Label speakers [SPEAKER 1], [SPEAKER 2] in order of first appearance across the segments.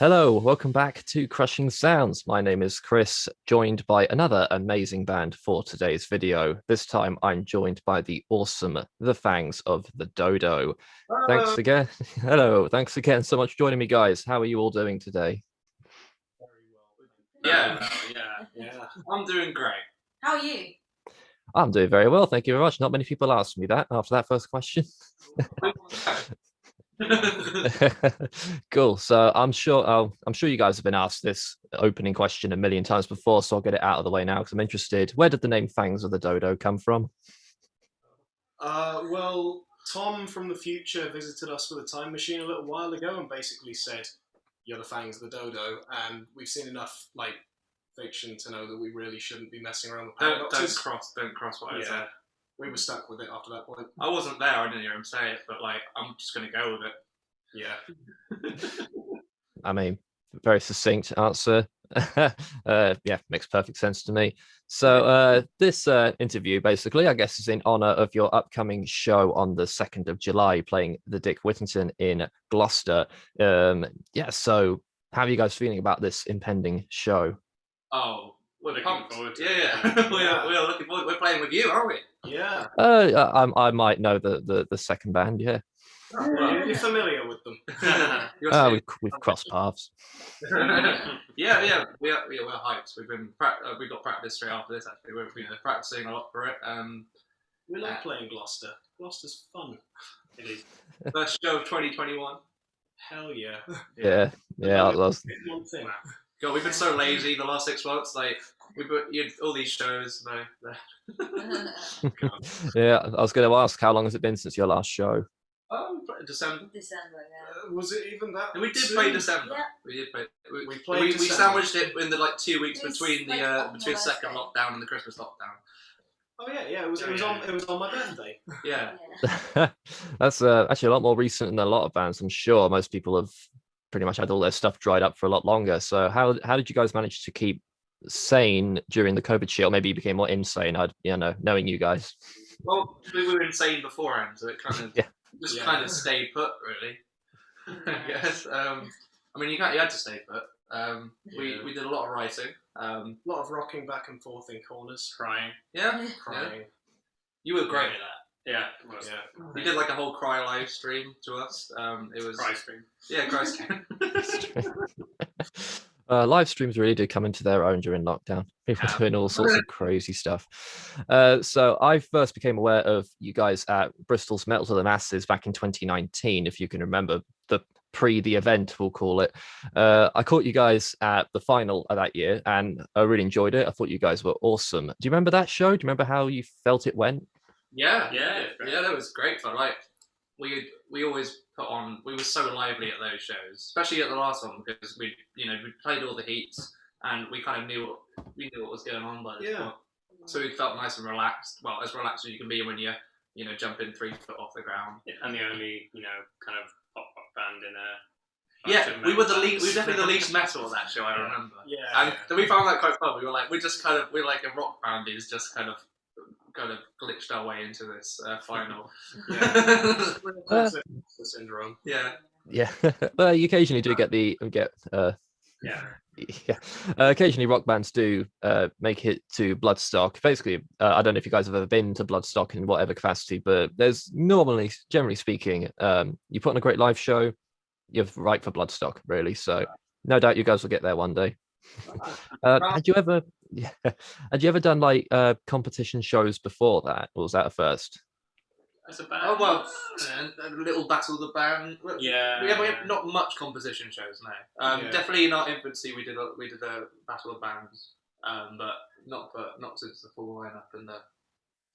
[SPEAKER 1] Hello, welcome back to Crushing Sounds. My name is Chris, joined by another amazing band for today's video. This time I'm joined by the awesome The Fangs of the Dodo.
[SPEAKER 2] Hello.
[SPEAKER 1] Thanks again. Hello, thanks again so much for joining me, guys. How are you all doing today?
[SPEAKER 2] Very well.
[SPEAKER 3] Yeah.
[SPEAKER 2] Yeah.
[SPEAKER 3] I'm doing great.
[SPEAKER 4] How are you?
[SPEAKER 1] I'm doing very well, thank you very much. Not many people asked me that after that first question. Cool. So I'm sure you guys have been asked this opening question a million times before, so I'll get it out of the way now because I'm interested. Where did the name Fangs of the Dodo come from?
[SPEAKER 2] Well, Tom from the future visited us with a time machine a little while ago and basically said, "You're the Fangs of the Dodo," and we've seen enough fiction to know that we really shouldn't be messing around with
[SPEAKER 3] Don't
[SPEAKER 2] paradoxes.
[SPEAKER 3] cross what I
[SPEAKER 2] Yeah.
[SPEAKER 3] said.
[SPEAKER 2] We were stuck with it after that point.
[SPEAKER 3] I wasn't there. I didn't hear him say it, but I'm just gonna go with it.
[SPEAKER 2] Yeah.
[SPEAKER 1] I mean, very succinct answer. Yeah, makes perfect sense to me. So this interview, basically, I guess, is in honor of your upcoming show on the 2nd of July, playing the Dick Whittington in Gloucester. Yeah, so how are you guys feeling about this impending show?
[SPEAKER 3] Oh, we're
[SPEAKER 2] Looking
[SPEAKER 3] pumped.
[SPEAKER 2] forward to
[SPEAKER 3] Yeah,
[SPEAKER 2] it.
[SPEAKER 3] yeah.
[SPEAKER 2] Yeah.
[SPEAKER 3] we are looking forward. We're playing with you, aren't we?
[SPEAKER 2] Yeah.
[SPEAKER 1] I might know the second band, yeah.
[SPEAKER 2] You're familiar with them.
[SPEAKER 3] You're
[SPEAKER 1] We've crossed paths.
[SPEAKER 3] yeah. We're hyped. We've got practice straight after this. Actually, we've been practicing a lot for it.
[SPEAKER 2] We like playing Gloucester. Gloucester's fun. It is.
[SPEAKER 3] First show of 2021.
[SPEAKER 2] Hell yeah.
[SPEAKER 1] Yeah, that was.
[SPEAKER 2] One thing.
[SPEAKER 3] God, we've been so lazy the last 6 months. We put all these shows.
[SPEAKER 1] Yeah, I was going to ask, how long has it been since your last show?
[SPEAKER 3] Oh, December.
[SPEAKER 4] December, yeah.
[SPEAKER 2] Was it even that?
[SPEAKER 3] And we did
[SPEAKER 2] soon?
[SPEAKER 3] play December.
[SPEAKER 4] Yeah.
[SPEAKER 3] We did play.
[SPEAKER 2] We played
[SPEAKER 3] We
[SPEAKER 2] December.
[SPEAKER 3] sandwiched it in the 2 weeks
[SPEAKER 4] It was,
[SPEAKER 3] between
[SPEAKER 4] like,
[SPEAKER 3] the
[SPEAKER 4] on
[SPEAKER 3] between
[SPEAKER 4] my
[SPEAKER 3] second
[SPEAKER 4] birthday.
[SPEAKER 3] lockdown and the Christmas lockdown.
[SPEAKER 2] Oh yeah. It was on my birthday.
[SPEAKER 3] Yeah.
[SPEAKER 4] Yeah.
[SPEAKER 1] That's actually a lot more recent than a lot of bands. I'm sure most people have pretty much had all their stuff dried up for a lot longer. So how did you guys manage to keep sane during the COVID shit? Or maybe you became more insane? Knowing you guys.
[SPEAKER 3] Well, we were insane beforehand, so it kind of
[SPEAKER 1] Yeah.
[SPEAKER 3] kind of stayed put, really. I guess. I mean, you had to stay put. We did a lot of writing.
[SPEAKER 2] A lot of rocking back and forth in corners,
[SPEAKER 3] Crying. Yeah.
[SPEAKER 2] crying.
[SPEAKER 3] You were great at that.
[SPEAKER 2] Yeah.
[SPEAKER 3] You did a whole cry live stream to us. It was
[SPEAKER 2] Cry stream.
[SPEAKER 3] Yeah, cry stream.
[SPEAKER 1] Live streams really do come into their own during lockdown. People doing all sorts of crazy stuff. So I first became aware of you guys at Bristol's Metal to the Masses back in 2019, if you can remember the event, we'll call it. I caught you guys at the final of that year, and I really enjoyed it. I thought you guys were awesome. Do you remember that show? Do you remember how you felt it went?
[SPEAKER 3] Yeah, that was great fun. We always put on. We were so lively at those shows, especially at the last one because we played all the heats and we kind of knew what was going on by this point. So we felt nice and relaxed. Well, as relaxed as you can be when you're jumping 3 foot off the ground.
[SPEAKER 5] Yeah, and the only kind of pop rock band in a.
[SPEAKER 3] Yeah, we were definitely the least metal at that show. I remember.
[SPEAKER 2] Yeah.
[SPEAKER 3] And we found that quite fun. We were like a rock band who's just kind of glitched our way into this final.
[SPEAKER 2] The syndrome.
[SPEAKER 3] Yeah.
[SPEAKER 1] Well, you occasionally do occasionally rock bands do make it to Bloodstock. Basically, I don't know if you guys have ever been to Bloodstock in whatever capacity, but there's normally, generally speaking, you put on a great live show, you're right for Bloodstock, really. So no doubt you guys will get there one day. Had you ever done competition shows before that, or was that a first?
[SPEAKER 5] As a band.
[SPEAKER 3] Oh well, a little battle of the band. We have not much composition shows now. Definitely in our infancy we did a battle of bands, but not since the full lineup and the.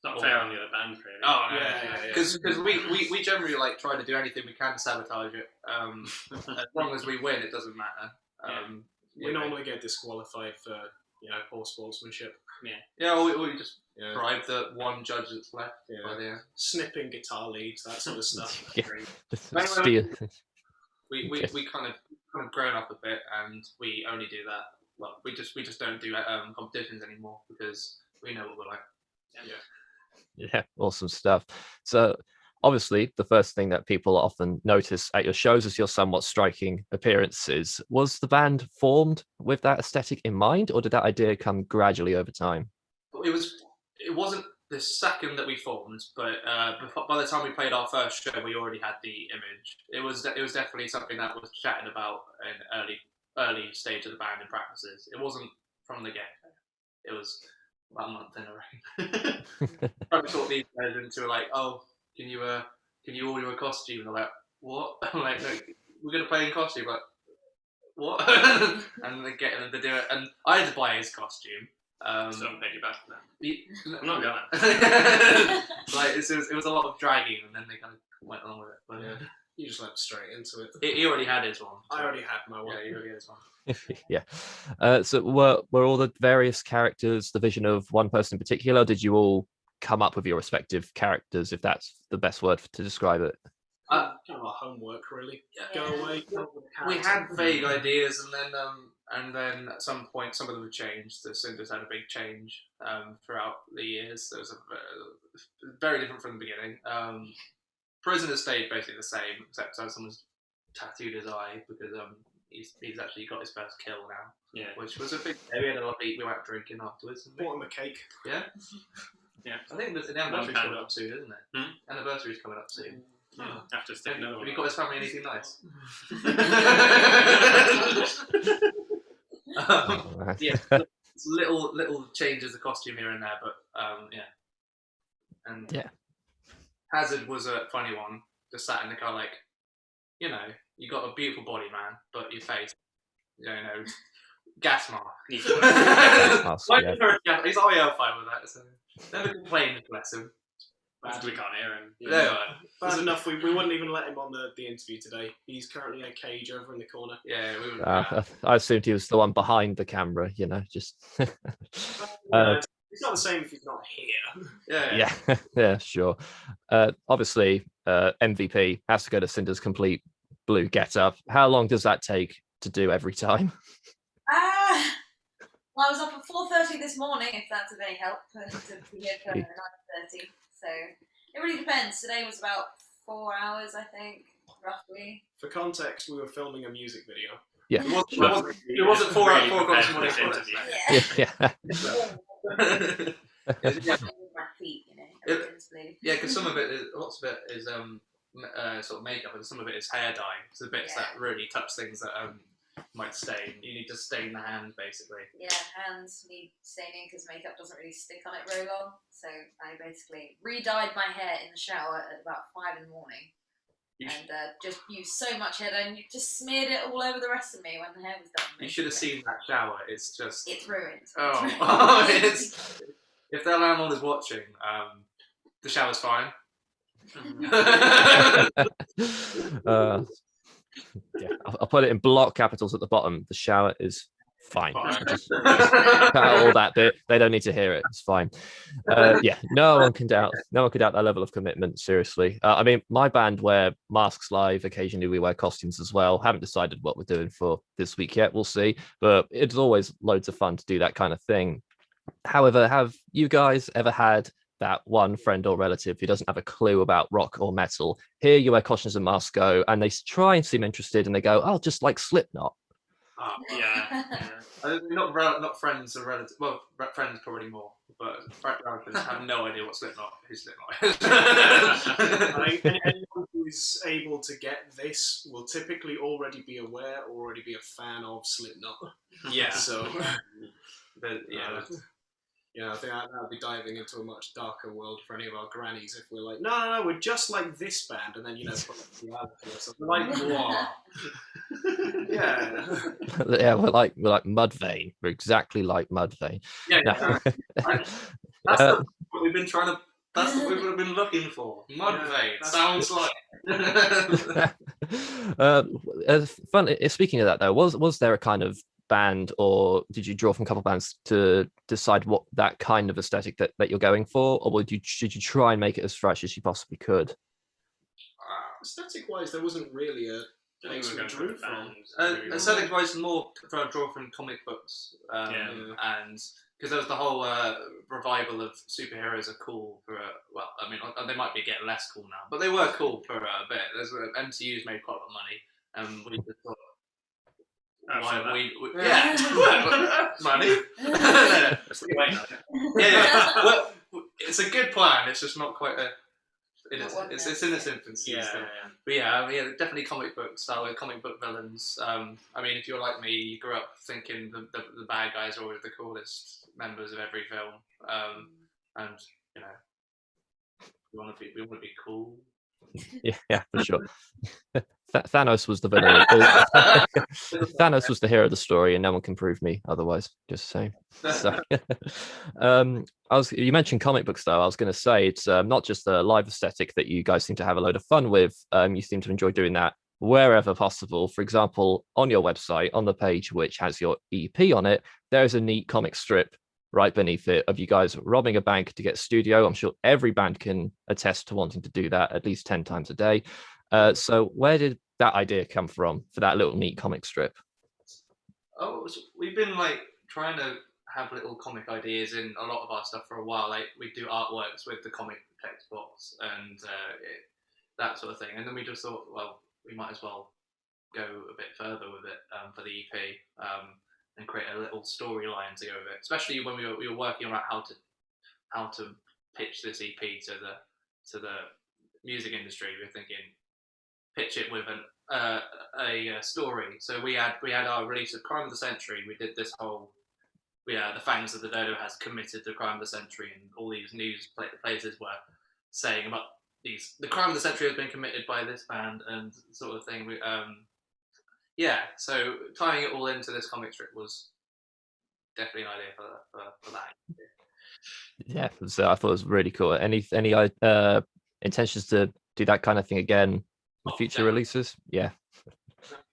[SPEAKER 5] It's not fair on the other bands, really.
[SPEAKER 3] Oh yeah. Because we generally try to do anything we can to sabotage it. As long as we win, it doesn't matter.
[SPEAKER 2] We normally get disqualified for poor sportsmanship.
[SPEAKER 3] Yeah, we just bribe the one judge that's left. By the end.
[SPEAKER 2] Snipping guitar leads, that sort of stuff.
[SPEAKER 1] Steal.
[SPEAKER 3] We kind of grown up a bit, and we only do that. Well, we just don't do competitions anymore because we know what we're like.
[SPEAKER 1] Yeah, awesome stuff. So obviously, the first thing that people often notice at your shows is your somewhat striking appearances. Was the band formed with that aesthetic in mind, or did that idea come gradually over time?
[SPEAKER 3] It wasn't the second that we formed, but by the time we played our first show, we already had the image. It was definitely something that was chatted about in early stage of the band in practices. It wasn't from the get. It was about a month in, I reckon. Probably sort these guys into like, oh, can you order a costume? And they're like, what? I'm like, no, we're gonna play in costume. Like, what? And they get them to do it, and I had to buy his costume.
[SPEAKER 5] So I paid you back for that.
[SPEAKER 3] I'm
[SPEAKER 5] not going.
[SPEAKER 3] Like it was a lot of dragging, and then they kind of went along with it. But
[SPEAKER 2] Yeah. You just went straight into it.
[SPEAKER 3] he already had his one.
[SPEAKER 2] I already had my one.
[SPEAKER 3] Yeah, he already had his one.
[SPEAKER 1] Yeah. So were all the various characters the vision of one person in particular? Or did you all come up with your respective characters, if that's the best word to describe it?
[SPEAKER 2] Kind of our homework, really.
[SPEAKER 4] Yeah.
[SPEAKER 2] Go away.
[SPEAKER 3] We had vague ideas, and then at some point, some of them have changed. The Cinders had a big change throughout the years. There was very different from the beginning. Prisoner stayed basically the same, except someone's tattooed his eye because he's actually got his first kill now.
[SPEAKER 5] Yeah.
[SPEAKER 3] Which was a big day. We had a lovely, we went out drinking afterwards.
[SPEAKER 2] Bought him a cake.
[SPEAKER 3] Yeah?
[SPEAKER 5] Yeah.
[SPEAKER 3] I think the anniversary's coming up soon, isn't it?
[SPEAKER 5] Hmm?
[SPEAKER 3] Anniversary's coming up soon.
[SPEAKER 5] Yeah. Have to stick another
[SPEAKER 3] Have
[SPEAKER 5] one.
[SPEAKER 3] you got his family anything nice? Yeah, little changes of costume here and there, but yeah. And
[SPEAKER 1] Yeah.
[SPEAKER 3] Hazard was a funny one. Just sat in the car like, you got a beautiful body, man, but your face, gas mask.
[SPEAKER 5] Needs
[SPEAKER 3] Like,
[SPEAKER 1] Yeah.
[SPEAKER 3] he's always fine with that, so never complained, bless him.
[SPEAKER 5] We can't hear him.
[SPEAKER 3] No,
[SPEAKER 2] Bad enough, we wouldn't even let him on the interview today. He's currently in a cage over in the corner.
[SPEAKER 3] yeah, we would.
[SPEAKER 1] I assumed he was the one behind the camera, just.
[SPEAKER 2] It's not the same if he's not here.
[SPEAKER 3] Yeah.
[SPEAKER 1] Yeah, sure. Obviously, MVP has to go to Cinder's complete blue getup. How long does that take to do every time?
[SPEAKER 4] Well, I was up at 4:30 this morning, if that's of any help, to be here for 9:30. So it really depends. Today was about 4 hours, I think, roughly.
[SPEAKER 2] For context, we were filming a music video.
[SPEAKER 1] Yeah,
[SPEAKER 3] It wasn't 4 o'clock this morning.
[SPEAKER 4] Yeah.
[SPEAKER 1] yeah.
[SPEAKER 4] With my feet, everything's blue.
[SPEAKER 3] Yeah, because lots of it is sort of makeup, and some of it is hair dye. So the bits that really touch things that might stain. You need to stain the hand, basically.
[SPEAKER 4] Yeah, hands need staining because makeup doesn't really stick on it very long. So I basically re-dyed my hair in the shower at about 5 in the morning. And just used so much hair dye, and you just smeared it all over the rest of me when the hair was done.
[SPEAKER 3] You should have seen that shower. It's just...
[SPEAKER 4] It's ruined.
[SPEAKER 3] Oh, it's... If their landlord is watching, the shower's fine.
[SPEAKER 1] Yeah, I'll put it in block capitals at the bottom. The shower is fine. Just cut out all that bit. They don't need to hear it. It's fine. Yeah, no one can doubt that level of commitment. Seriously, I mean, my band wear masks live. Occasionally, we wear costumes as well. Haven't decided what we're doing for this week yet. We'll see. But it's always loads of fun to do that kind of thing. However, have you guys ever had that one friend or relative who doesn't have a clue about rock or metal? Here you wear costumes and masks, and they try and seem interested, and they go, "Oh, just like Slipknot."
[SPEAKER 5] Oh, yeah.
[SPEAKER 3] Not friends or relatives. Well, friends probably more, but relatives have no idea who Slipknot is.
[SPEAKER 2] I think anyone who is able to get this will typically already be aware, already be a fan of Slipknot.
[SPEAKER 3] Yeah.
[SPEAKER 2] So,
[SPEAKER 3] But,
[SPEAKER 2] I think that would be diving into a much darker world for any of our grannies if we're like, no, we're just like this band, and then put reality or something like, what? Yeah.
[SPEAKER 1] Yeah, we're like Mudvayne. We're exactly like Mudvayne.
[SPEAKER 3] Yeah. That's what we've been trying to. That's what we've been looking for. Mudvayne sounds like.
[SPEAKER 1] Fun. Speaking of that, though, was there a kind of band, or did you draw from a couple of bands to decide what that kind of aesthetic that you're going for, or did you try and make it as fresh as you possibly could?
[SPEAKER 2] Aesthetic-wise, there wasn't really a place we drew from.
[SPEAKER 3] Aesthetic-wise, more draw from comic books, and because there was the whole revival of superheroes are cool for well, I mean, they might be getting less cool now, but they were cool for a bit. MCU's made quite a lot of money, and we just thought, money. Yeah. Well, it's a good plan. It's just not quite it's in its infancy. But definitely comic book style, comic book villains. I mean, if you're like me, you grew up thinking the bad guys are always the coolest members of every film, and you know, we want to be cool.
[SPEAKER 1] Yeah, for sure. Thanos was the villain. Thanos was the hero of the story, and no one can prove me otherwise. Just saying. So, you mentioned comic book style. I was going to say it's not just the live aesthetic that you guys seem to have a load of fun with. You seem to enjoy doing that wherever possible. For example, on your website, on the page which has your EP on it, there is a neat comic strip right beneath it of you guys robbing a bank to get studio. I'm sure every band can attest to wanting to do that at least 10 times a day. So where did that idea come from for that little neat comic strip?
[SPEAKER 3] We've been like trying to have little comic ideas in a lot of our stuff for a while. Like we do artworks with the comic textbooks and that sort of thing. And then we just thought, well, we might as well go a bit further with it for the EP. And create a little storyline to go with it. Especially when we were working around how to pitch this EP to the music industry. We were thinking, pitch it with a story. So we had our release of Crime of the Century. We did this whole the Fangs of the Dodo has committed the Crime of the Century, and all these news places were saying about the Crime of the Century has been committed by this band and sort of thing. So tying it all into this comic strip was definitely an idea for that.
[SPEAKER 1] Yeah, so I thought it was really cool. Any intentions to do that kind of thing again with future releases? Yeah.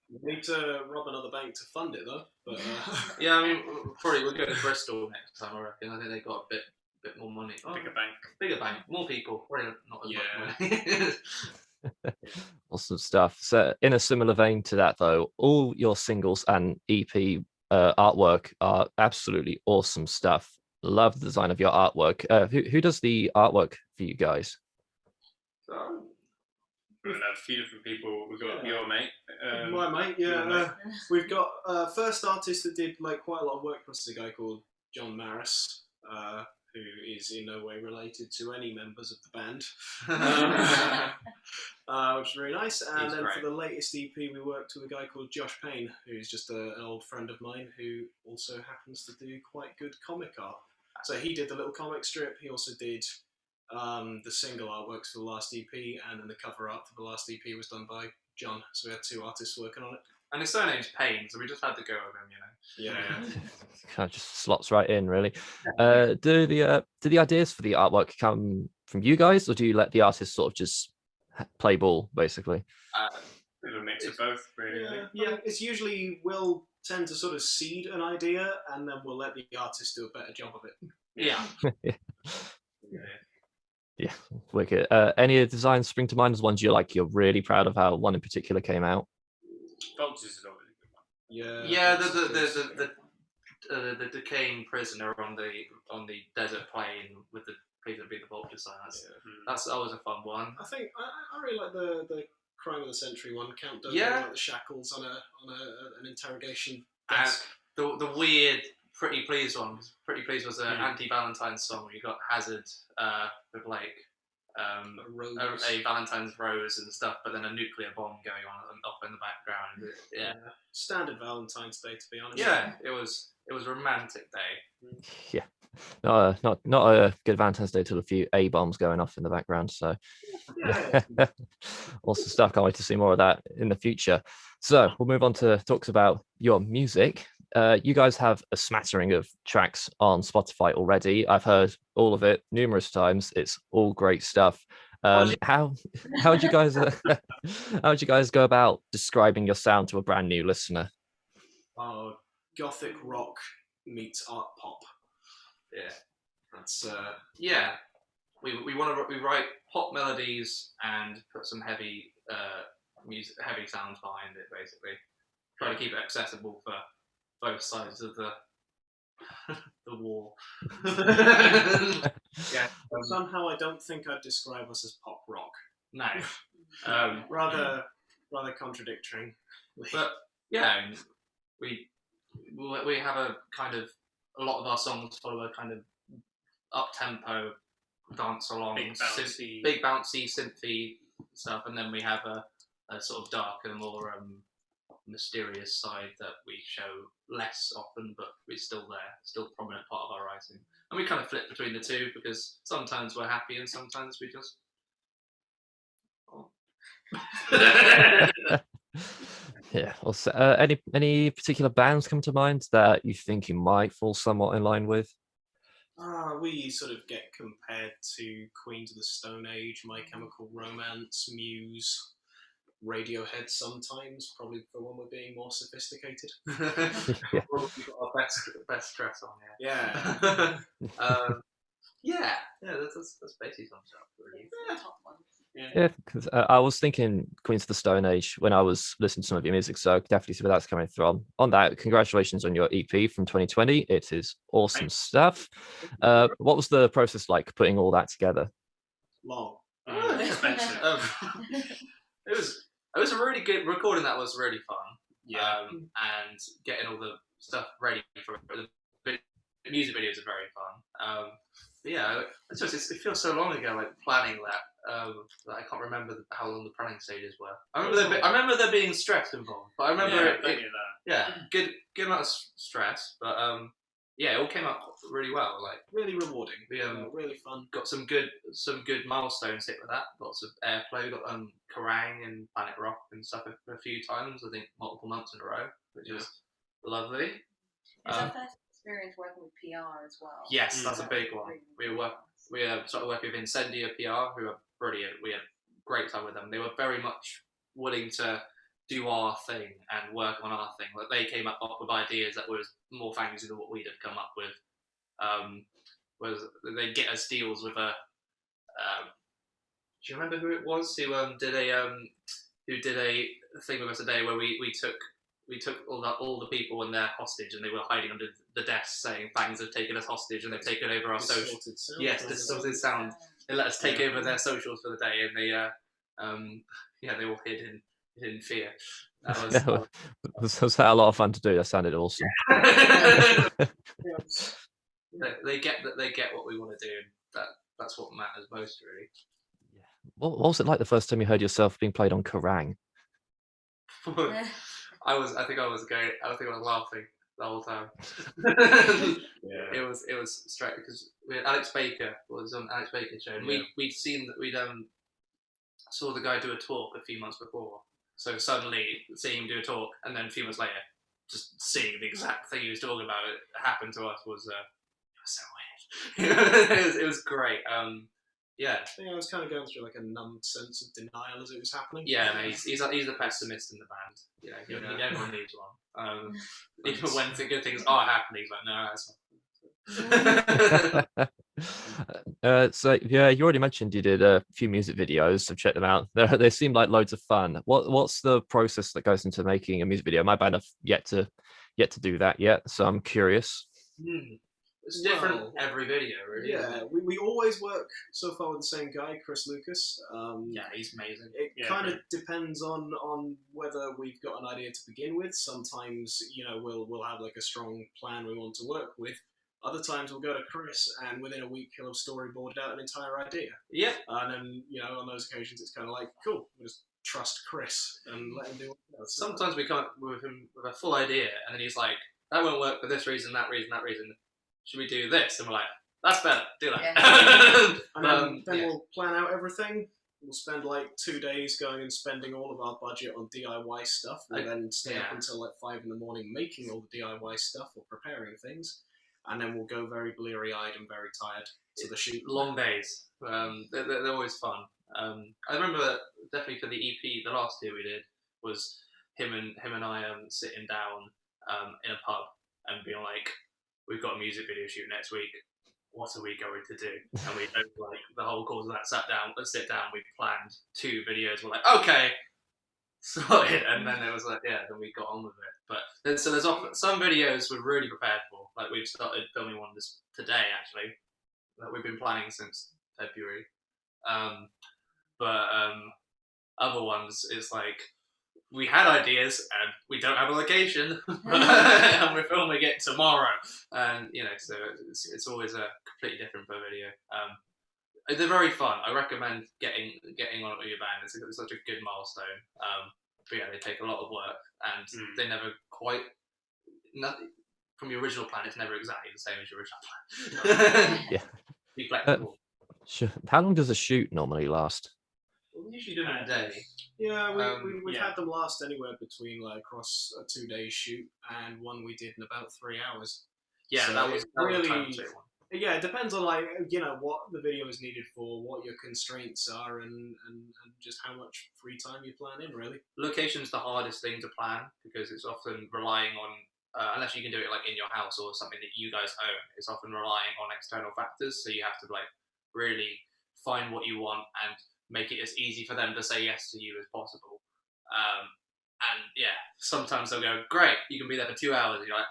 [SPEAKER 2] We need to rob another bank to fund it, though. But,
[SPEAKER 3] I mean, probably we'll go to Bristol next time, I reckon. I think they got a bit more money. Bigger bank, more people. Probably not as much money.
[SPEAKER 1] Awesome stuff. So in a similar vein to that, though, all your singles and EP artwork are absolutely awesome stuff. Love the design of your artwork. Who does the artwork for you guys?
[SPEAKER 5] We've had a few different people. We've got your mate.
[SPEAKER 2] My mate, we've got first artist that did like quite a lot of work for us is a guy called John Maris, who is in no way related to any members of the band, which is very nice. And
[SPEAKER 3] He's
[SPEAKER 2] then
[SPEAKER 3] great.
[SPEAKER 2] for the latest EP, we worked with a guy called Josh Payne, who's just an old friend of mine who also happens to do quite good comic art. So he did the little comic strip. He also did the single artworks for the last EP, and then the cover art for the last EP was done by John. So we had two artists working on it.
[SPEAKER 3] And his surname's Payne, so we just had to go with him, you know.
[SPEAKER 2] Yeah.
[SPEAKER 1] Kind of just slots right in, really. Do the ideas for the artwork come from you guys, or do you let the artists sort of just play ball, basically?
[SPEAKER 5] Bit of a mix of both, really.
[SPEAKER 2] Yeah. It's usually we'll tend to sort of seed an idea, and then we'll let the artist do a better job of it.
[SPEAKER 3] Yeah.
[SPEAKER 1] Yeah, wicked. Any designs spring to mind as ones you're really proud of how one in particular came out?
[SPEAKER 5] Vultures is always a good one.
[SPEAKER 3] Yeah, the decaying prisoner on the desert plain with the please don't be the vulture sign. That's always a fun one.
[SPEAKER 2] I think I really like the Crime of the Century one. Count Dodo, like the shackles on an interrogation desk.
[SPEAKER 3] The weird Pretty Please one. Pretty Please was an anti-Valentine's song where you got Hazard with like a Valentine's rose and stuff, but then a nuclear bomb going on off in the background. Yeah.
[SPEAKER 2] Standard Valentine's Day, to be honest.
[SPEAKER 3] Yeah, it was a romantic day.
[SPEAKER 1] Yeah. Not a good Valentine's Day till a few A bombs going off in the background. So awesome stuff. Can't wait to see more of that in the future. So we'll move on to talks about your music. You guys have a smattering of tracks on Spotify already. I've heard all of it numerous times. It's all great stuff. How would you guys go about describing your sound to a brand new listener?
[SPEAKER 2] Gothic rock meets art pop.
[SPEAKER 3] Yeah,
[SPEAKER 2] that's
[SPEAKER 3] We write pop melodies and put some heavy heavy sounds behind it. Basically, try to keep it accessible for both sides of the war. Yeah.
[SPEAKER 2] Somehow I don't think I'd describe us as pop rock.
[SPEAKER 3] No.
[SPEAKER 2] Rather contradictory.
[SPEAKER 3] But yeah, we have a kind of a lot of our songs follow a kind of up tempo dance along, big bouncy synthy stuff, and then we have a sort of darker, more mysterious side that we show less often, but it's still there, still a prominent part of our writing. And we kind of flip between the two because sometimes we're happy and sometimes we just. Oh.
[SPEAKER 1] Yeah. Also, any particular bands come to mind that you think you might fall somewhat in line with?
[SPEAKER 2] We sort of get compared to Queens of the Stone Age, My Chemical Romance, Muse, Radiohead sometimes, probably for when we're being more sophisticated.
[SPEAKER 1] Yeah.
[SPEAKER 3] We've got our best dress on here.
[SPEAKER 2] Yeah.
[SPEAKER 3] That's basically some stuff, really.
[SPEAKER 4] Top ones.
[SPEAKER 1] Yeah, because I was thinking Queens of the Stone Age when I was listening to some of your music, so I could definitely see where that's coming from. On that, congratulations on your EP from 2020. It is awesome stuff. What was the process like putting all that together?
[SPEAKER 2] Long.
[SPEAKER 5] Expensive.
[SPEAKER 3] It was a really good recording. That was really fun.
[SPEAKER 2] Yeah.
[SPEAKER 3] And getting all the stuff ready for it. The music videos are very fun. But yeah, it feels so long ago, like planning that. That I can't remember how long the planning stages were. I remember there being stress involved, but I remember good amount of stress. But it all came out really well. Like
[SPEAKER 2] really rewarding.
[SPEAKER 3] We
[SPEAKER 2] really fun.
[SPEAKER 3] Got some good milestones hit with that. Lots of airplay. Got Kerrang and Planet Rock and stuff a few times. I think multiple months in a row, which is lovely.
[SPEAKER 4] It's our first experience working with PR as well.
[SPEAKER 3] Yes, that's a big one. We started working with Incendia PR, who are brilliant. We had a great time with them. They were very much willing to do our thing and work on our thing. Like they came up with ideas that were more fancy than what we'd have come up with. Was they get us deals with a. Do you remember who it was who did a thing with us today where we took all the people and their hostage, and they were hiding under the desk saying Fangs have taken us hostage and they've taken over our social. Yes, distorted sound. They let us take over their socials for the day, and they all hid in fear. That
[SPEAKER 1] was that a lot of fun to do? That sounded awesome.
[SPEAKER 3] They get what we want to do. That's what matters most, really.
[SPEAKER 1] Yeah. What was it like the first time you heard yourself being played on Kerrang?
[SPEAKER 3] I think I was laughing the whole time. It was straight because we had Alex Baker was on Alex Baker's show, and we'd seen that we'd saw the guy do a talk a few months before. So suddenly seeing him do a talk, and then a few months later, just seeing the exact thing he was talking about it happen to us was so weird. It was great. I
[SPEAKER 2] think I was kind of going through like a numbed sense of denial as it was happening.
[SPEAKER 3] Yeah, no, he's the pessimist in the band. You know, everyone needs one. Even when good things are happening, he's like, no, that's not.
[SPEAKER 1] So yeah, you already mentioned you did a few music videos. I've checked them out. They seem like loads of fun. What's the process that goes into making a music video? My band have yet to do that yet, so I'm curious.
[SPEAKER 3] It's different every video, really.
[SPEAKER 2] Yeah, we always work so far with the same guy, Chris Lucas.
[SPEAKER 3] He's amazing.
[SPEAKER 2] It kind of depends on whether we've got an idea to begin with. Sometimes, we'll have like a strong plan we want to work with. Other times we'll go to Chris, and within a week he'll have storyboarded out an entire idea.
[SPEAKER 3] Yeah.
[SPEAKER 2] And then, on those occasions it's kind of like, cool, we'll just trust Chris and let him do what he does.
[SPEAKER 3] Sometimes we come up with him with a full idea, and then he's like, that won't work for this reason, that reason, that reason. Should we do this? And we're like, that's better, do that.
[SPEAKER 4] Yeah.
[SPEAKER 2] And then we'll plan out everything. We'll spend like 2 days going and spending all of our budget on DIY stuff. We'll then stay up until like 5 in the morning making all the DIY stuff or preparing things. And then we'll go very bleary-eyed and very tired to the shoot.
[SPEAKER 3] Long days. They're always fun. I remember definitely for the EP, the last two we did was him and I sitting down in a pub and being like, we've got a music video shoot next week. What are we going to do? And we like the whole course of that sit down. We planned 2 videos. We're like, okay, sorted. And then it was like, then we got on with it. But there's often some videos we're really prepared for. Like we've started filming one today actually. that we've been planning since February. But other ones, it's like we had ideas and we don't have a location, and we're filming it tomorrow, and so it's always a completely different per video. They're very fun. I recommend getting on it with your band. It's such a good milestone. But yeah, they take a lot of work, and they never quite. Nothing from your original plan. It's never exactly the same as your original plan.
[SPEAKER 1] Yeah.
[SPEAKER 3] Be flexible.
[SPEAKER 1] Sure. How long does a shoot normally last?
[SPEAKER 3] We usually do it in a day.
[SPEAKER 2] Yeah, we've had them last anywhere between like across a 2-day shoot and one we did in about 3 hours.
[SPEAKER 3] Yeah,
[SPEAKER 2] So
[SPEAKER 3] that was
[SPEAKER 2] really.
[SPEAKER 3] time to one.
[SPEAKER 2] Yeah, it depends on like what the video is needed for, what your constraints are, and just how much free time you plan in. Really,
[SPEAKER 3] Location's the hardest thing to plan because it's often relying on unless you can do it like in your house or something that you guys own. It's often relying on external factors, so you have to like really find what you want and make it as easy for them to say yes to you as possible. And yeah, sometimes they'll go, great, you can be there for 2 hours. And you're like,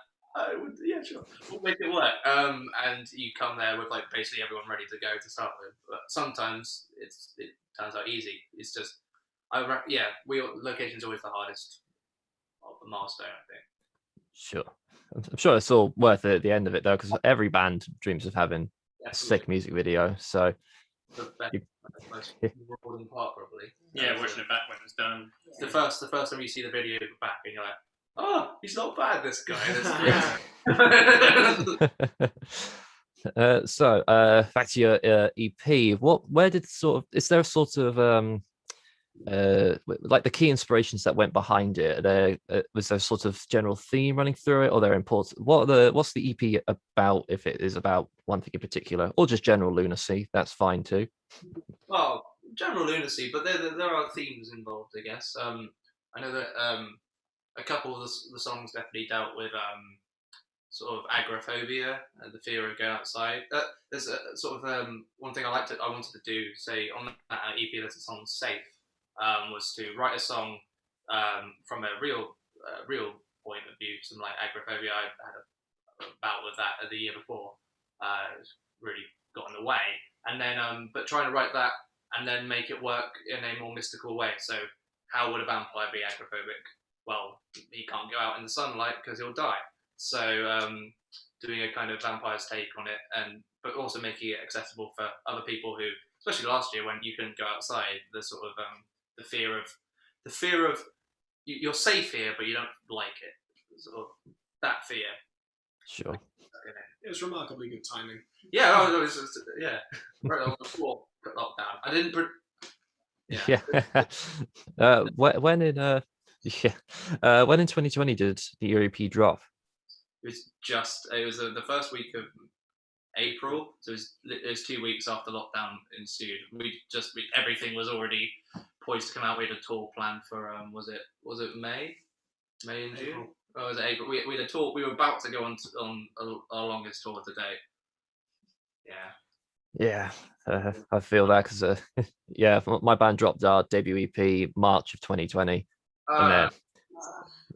[SPEAKER 3] yeah, sure, we'll make it work. And you come there with like basically everyone ready to go to start with. But sometimes it turns out easy. It's just, location's always the hardest milestone, I think.
[SPEAKER 1] Sure. I'm sure it's all worth it at the end of it, though, because every band dreams of having a sick music video. So
[SPEAKER 3] The most rewarding part, probably.
[SPEAKER 5] Yeah, watching it back when it's done.
[SPEAKER 3] The first time you see the video back, and you're like, oh, he's not bad, this guy.
[SPEAKER 1] So back to your EP. Where did is there a sort of like the key inspirations that went behind it? Was there sort of general theme running through it, or they're important? What's the EP about? If it is about one thing in particular, or just general lunacy, that's fine too.
[SPEAKER 3] Well, general lunacy, but there are themes involved, I guess. I know that a couple of the songs definitely dealt with sort of agoraphobia and the fear of going outside. There's a sort of one thing I wanted to do, say on that EP, there's a song "Safe." Was to write a song from a real point of view, some like agoraphobia. I had a bout with that the year before. It's really got in the way, and then but trying to write that and then make it work in a more mystical way. So how would a vampire be agoraphobic? Well, he can't go out in the sunlight because he'll die. So doing a kind of vampire's take on it, but also making it accessible for other people who, especially last year when you couldn't go outside, the sort of the fear of you're safe here, but you don't like it. Sort of that fear.
[SPEAKER 1] Sure.
[SPEAKER 2] it was remarkably good timing.
[SPEAKER 3] Yeah, right before lockdown. I didn't.
[SPEAKER 1] When in when in 2020 did the EP drop?
[SPEAKER 3] It was the first week of April, so it was 2 weeks after lockdown ensued. Everything was already poised to come out. We had a tour planned for was it May and June?
[SPEAKER 2] April.
[SPEAKER 3] Oh, was it April? We had a tour. We were about to go on our longest tour to date.
[SPEAKER 1] Yeah, I feel that because my band dropped our debut EP March of 2020, and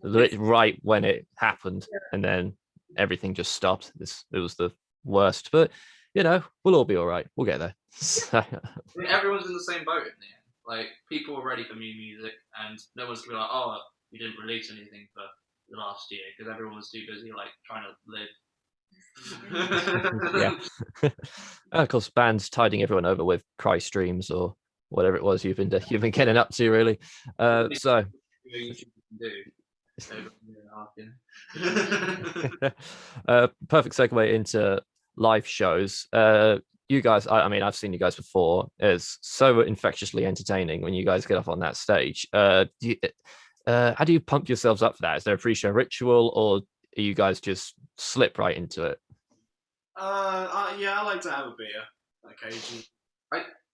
[SPEAKER 1] then right when it happened, and then everything just stopped. It was the worst, but we'll all be all right. We'll get there.
[SPEAKER 3] I mean, everyone's in the same boat in the end. Like, people were ready for new music, and no one's gonna be like, "Oh, you didn't release anything for the last year," because everyone was too busy like trying to live.
[SPEAKER 1] Yeah. Of course, bands tiding everyone over with cry streams or whatever it was you've been getting up to, really. So. Perfect segue into live shows. You guys, I mean, I've seen you guys before. It's so infectiously entertaining when you guys get up on that stage. How do you pump yourselves up for that? Is there a pre-show ritual, or are you guys just slip right into it?
[SPEAKER 2] Yeah, I like to have a beer occasionally.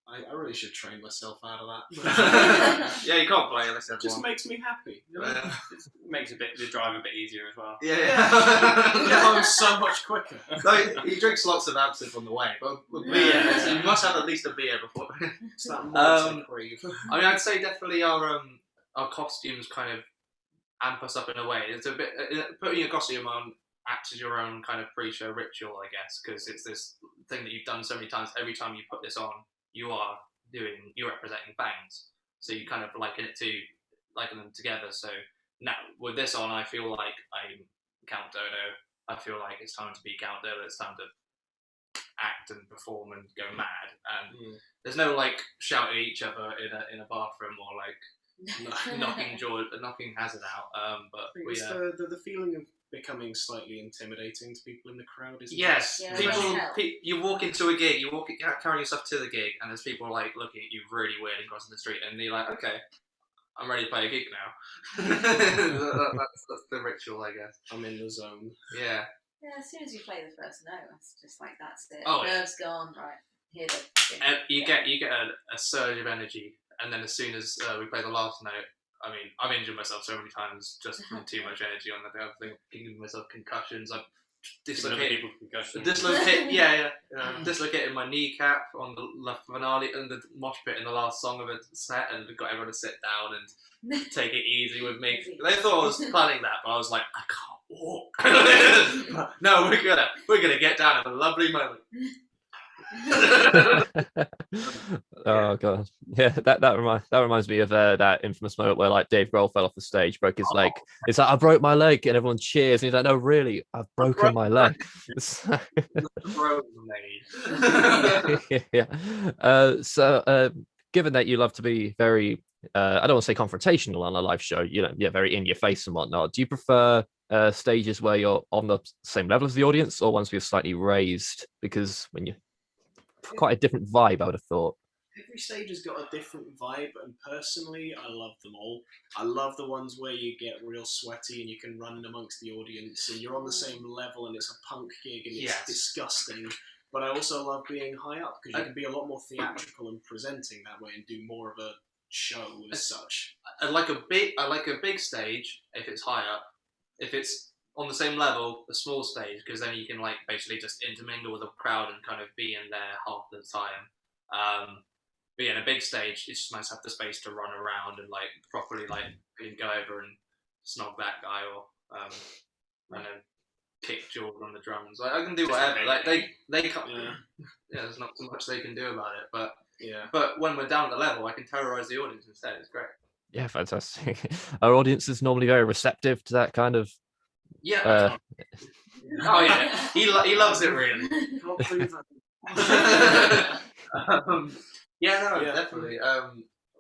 [SPEAKER 2] I really should train myself out of that.
[SPEAKER 3] Yeah, you can't play unless you have
[SPEAKER 2] It just
[SPEAKER 3] one.
[SPEAKER 2] makes me happy.
[SPEAKER 5] It makes the drive a bit easier as well.
[SPEAKER 3] Yeah.
[SPEAKER 2] Get home so much quicker.
[SPEAKER 3] Like, he drinks lots of absinthe on the way, but with beer, you must have at least a beer before.
[SPEAKER 2] It's that multi crave.
[SPEAKER 3] I mean, I'd say definitely our costumes kind of amp us up in a way. It's a bit putting your costume on acts as your own kind of pre-show ritual, I guess, because it's this thing that you've done so many times. Every time you put this on, you're representing Fangs. So you kind of liken them together. So now with this on, I feel like I'm Count Dodo. I feel like it's time to be Count Dodo. It's time to act and perform and go mad. And there's no like shouting at each other in a bathroom or like knocking Hazard out. But
[SPEAKER 2] it's the feeling of becoming slightly intimidating to people in the crowd, isn't
[SPEAKER 3] yes,
[SPEAKER 2] it?
[SPEAKER 3] you walk into a gig, carrying yourself to the gig, and there's people like looking at you really weird and crossing the street, and you're like, okay, I'm ready to play a gig now. that's the ritual, I guess.
[SPEAKER 2] I'm in the zone.
[SPEAKER 3] Yeah.
[SPEAKER 4] Yeah, as soon as you play the first note, it's just like that's it.
[SPEAKER 3] Oh,
[SPEAKER 4] Nerves gone, right? Here
[SPEAKER 3] you get a surge of energy, and then as soon as we play the last note, I mean, I've injured myself so many times just from too much energy on the other thing, giving myself concussions. I've dislocated my kneecap on the left finale and the mosh pit in the last song of a set, and got everyone to sit down and take it easy with me. They thought I was planning that, but I was like, I can't walk. No, we're gonna get down at a lovely moment.
[SPEAKER 1] Oh god, yeah, that reminds me of that infamous moment where like Dave Grohl fell off the stage, broke his leg. It's like, I broke my leg, and everyone cheers, and he's like, no, really, I've broken my leg. Yeah. Given that you love to be very, I don't want to say confrontational on a live show, very in your face and whatnot, do you prefer stages where you're on the same level as the audience, or ones where you're slightly raised? Because when you quite a different vibe, I would have thought.
[SPEAKER 2] Every stage has got a different vibe, and personally, I love them all. I love the ones where you get real sweaty and you can run in amongst the audience and you're on the same level and it's a punk gig and it's disgusting. But I also love being high up because you can be a lot more theatrical and presenting that way and do more of a show as such.
[SPEAKER 3] I like a big stage if it's high up. If it's on the same level, a small stage, because then you can like basically just intermingle with the crowd and kind of be in there half the time. But yeah, in a big stage, it's just nice to have the space to run around and like properly like you can go over and snog that guy or and then kick George on the drums. Like I can do whatever. Like they can't. Yeah, there's not so much they can do about it. But but when we're down at the level, I can terrorize the audience instead. It's great.
[SPEAKER 1] Yeah, fantastic. Our audience is normally very receptive to that kind of.
[SPEAKER 3] Yeah. Oh yeah, he loves it really. Definitely.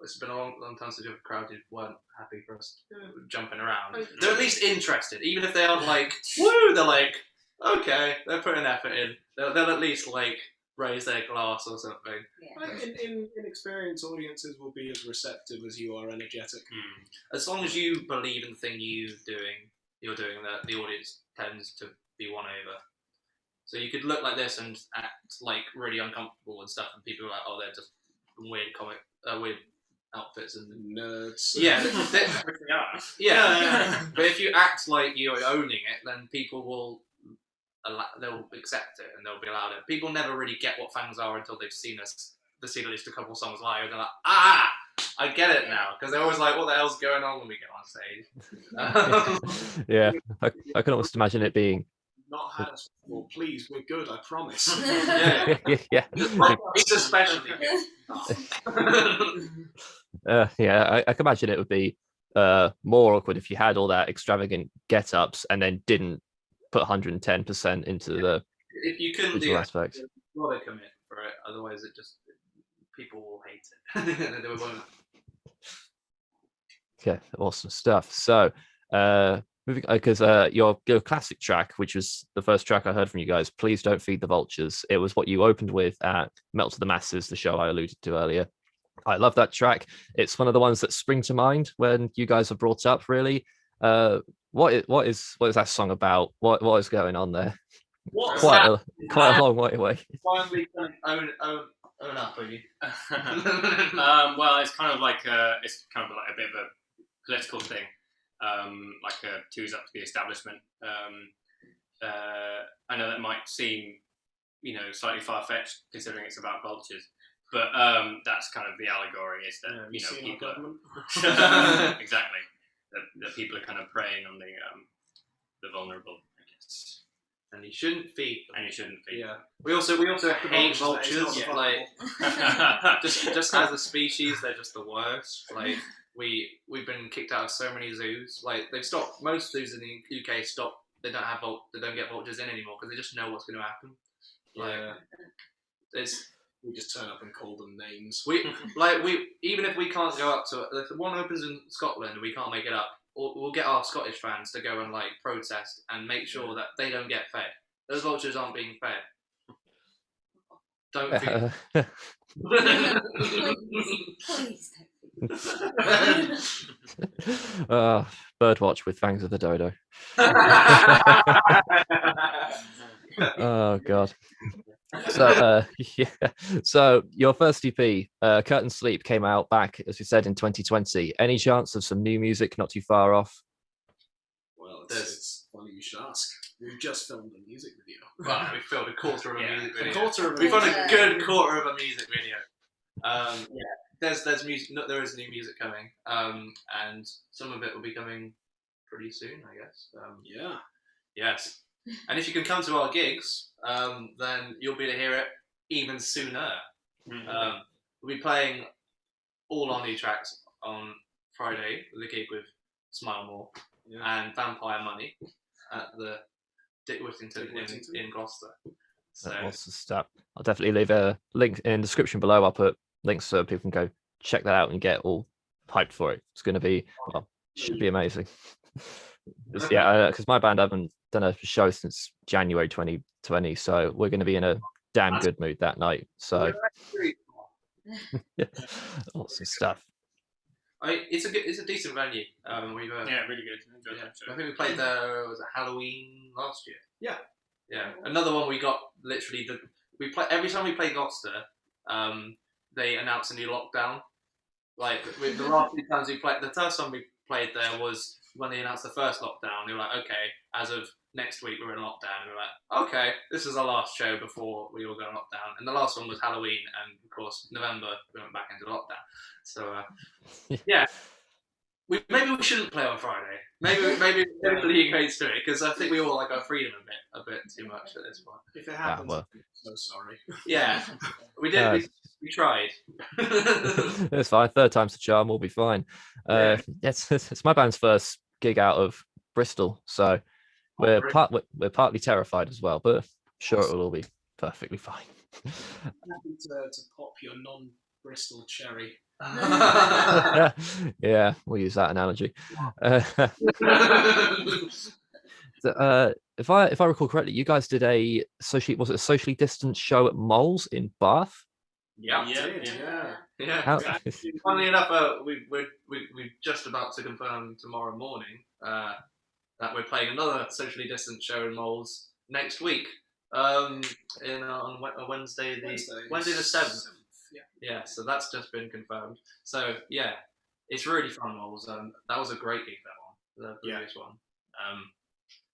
[SPEAKER 3] It's been a long time since the crowd weren't happy for us jumping around. They're at least interested, even if they aren't like woo. They're like, okay, they're putting effort in. They'll at least like raise their glass or something.
[SPEAKER 2] Yeah. In experience, audiences will be as receptive as you are energetic.
[SPEAKER 3] As long as you believe in the thing you're doing that, the audience tends to be won over. So you could look like this and act like really uncomfortable and stuff, and people are like, oh, they're just weird outfits and
[SPEAKER 2] nerds.
[SPEAKER 3] Yeah, yeah. But if you act like you're owning it, then people they'll accept it and they'll be allowed it. People never really get what Fangs are until they've seen at least a couple of songs live, and they're like, I get it now, because they're always like, what the hell's going on when we get on stage?
[SPEAKER 1] Yeah, I can almost imagine it being.
[SPEAKER 2] Not had us before, please, we're good, I promise.
[SPEAKER 1] Yeah.
[SPEAKER 3] It's especially good.
[SPEAKER 1] I can imagine it would be more awkward if you had all that extravagant get-ups and then didn't put 110% into the
[SPEAKER 3] if you couldn't
[SPEAKER 1] visual
[SPEAKER 3] do
[SPEAKER 1] aspects.
[SPEAKER 3] You've got to commit for it, otherwise people will hate it. They won't.
[SPEAKER 1] Okay, awesome stuff. So, moving because your classic track, which was the first track I heard from you guys, Please Don't Feed the Vultures. It was what you opened with at Melt to the Masses, the show I alluded to earlier. I love that track. It's one of the ones that spring to mind when you guys are brought up. Really, what is that song about? What is going on there? Quite a long way away.
[SPEAKER 3] Finally, own up, really.
[SPEAKER 5] Well, it's kind of like a bit of a political thing, like a twos up to the establishment. I know that might seem, slightly far fetched considering it's about vultures, but that's kind of the allegory. Is that people exactly that people are kind of preying on the vulnerable, I guess.
[SPEAKER 3] and you shouldn't feed them.
[SPEAKER 5] And you shouldn't feed.
[SPEAKER 2] Yeah.
[SPEAKER 3] We also hate
[SPEAKER 2] vultures, that is
[SPEAKER 3] vultures.
[SPEAKER 2] not
[SPEAKER 3] Like
[SPEAKER 5] Yeah.
[SPEAKER 3] just as a species, they're just the worst. Like we've been kicked out of so many zoos. Like they've stopped. Most zoos in the UK stop. They don't have they don't get vultures in anymore because they just know what's going to happen. Like
[SPEAKER 2] Yeah.
[SPEAKER 3] it's
[SPEAKER 2] We just turn up and call them names.
[SPEAKER 3] we even if we can't go up to it, if one opens in Scotland and we can't make it up, we'll get our Scottish fans to go and like protest and make sure that they don't get fed. Those vultures aren't being fed. Don't feed them.
[SPEAKER 4] Please don't.
[SPEAKER 1] Birdwatch with Fangs of the Dodo. Oh god. So yeah. So your first EP, Curtain Sleep, came out back, as we said, in 2020. Any chance of some new music not too far off?
[SPEAKER 2] Well, it's funny you should ask. We've just filmed a music video.
[SPEAKER 3] Well, we filmed a quarter of a music video.
[SPEAKER 2] A quarter of a
[SPEAKER 3] We found
[SPEAKER 4] Yeah.
[SPEAKER 3] a good quarter of a music video. There's music. No, there is new music coming, and some of it will be coming pretty soon, I guess.
[SPEAKER 2] Yeah.
[SPEAKER 3] Yes, and if you can come to our gigs, then you'll be able to hear it even sooner. We'll be playing all our new tracks on Friday, the gig with Smile More and Vampire Money at the Dick Whittington, in Gloucester. So
[SPEAKER 1] Awesome stuff. I'll definitely leave a link in the description below. I'll put links so people can go check that out and get all hyped for it. It's going to be, well, should be amazing. Because my band haven't done a show since January 2020, so we're going to be in a damn good mood that night. So awesome stuff.
[SPEAKER 3] it's a decent venue. We've
[SPEAKER 5] Yeah, really good. Enjoyed that show.
[SPEAKER 3] I think we played there, was it Halloween last year?
[SPEAKER 2] Yeah.
[SPEAKER 3] Yeah. Another one we got literally every time we play Gloucester, they announce a new lockdown. Like with the last few times we played, the first time we played there was when they announced the first lockdown. They were like, okay, as of next week we're in lockdown. And we were like, okay, this is our last show before we all go in lockdown. And the last one was Halloween, and of course November we went back into lockdown. So yeah. Maybe we shouldn't play on Friday. Maybe the league rates to it, because I think we all like our freedom a bit too much at this point.
[SPEAKER 2] If it happens,
[SPEAKER 1] well.
[SPEAKER 2] I'm so sorry.
[SPEAKER 3] Yeah, we did. We tried.
[SPEAKER 1] It's fine. Third time's the charm. We'll be fine. It's my band's first gig out of Bristol, so we're partly terrified as well, but I'm sure it will all be perfectly fine.
[SPEAKER 2] Happy to pop your non-Bristol cherry.
[SPEAKER 1] Yeah, we'll use that analogy. If I recall correctly, you guys did a socially distanced show at Moles in Bath?
[SPEAKER 3] Yeah.
[SPEAKER 1] How-
[SPEAKER 3] Funnily enough, we're just about to confirm tomorrow morning that we're playing another socially distanced show in Moles next week. On Wednesday the 7th. Yeah, so that's just been confirmed. So yeah, it's really fun, Moles. That was a great gig, that one, the previous one.